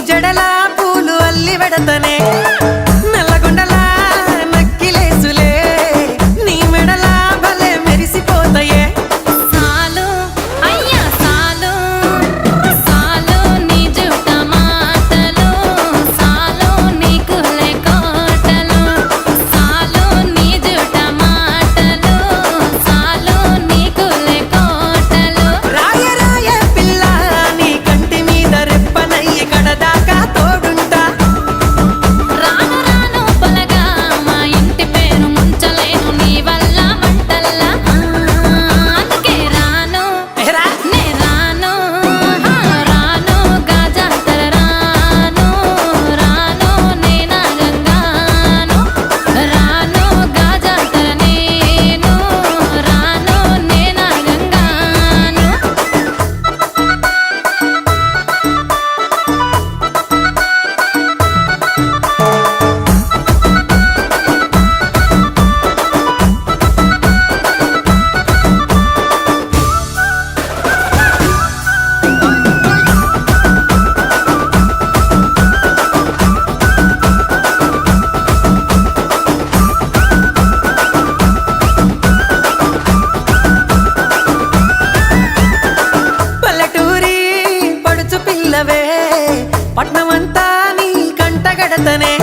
జడల పూలు అల్లి వెడతనే నల్లగొండల నక్కిలేసులే నీ మెడల భలే మెరిసిపోతాయే సాలు అయ్యా సాలు సాలు నీ జుట మాటలు సాలు నీకు లేకోటలు సాలు నీ జుట మాటలు సాలు నీకు లేకోటలు రాయ రాయ పిల్ల నీ కంటి మీద రెప్పనయ్యి కడదాకా తోడుంటా రాను రాను పొలగా మా ఇంటి పేరు ముంచలేను నీ వల్ల మంటల్లా అందుకే రాను ఎరా నే రాను రాను గాజాతర రాను రాను నేనా గంగాను రాను గాజాతర నేను రాను నేనా గంగాను పల్లెటూరి పడుచు పిల్లవే పట్నమంతా నీ కంటగడతనే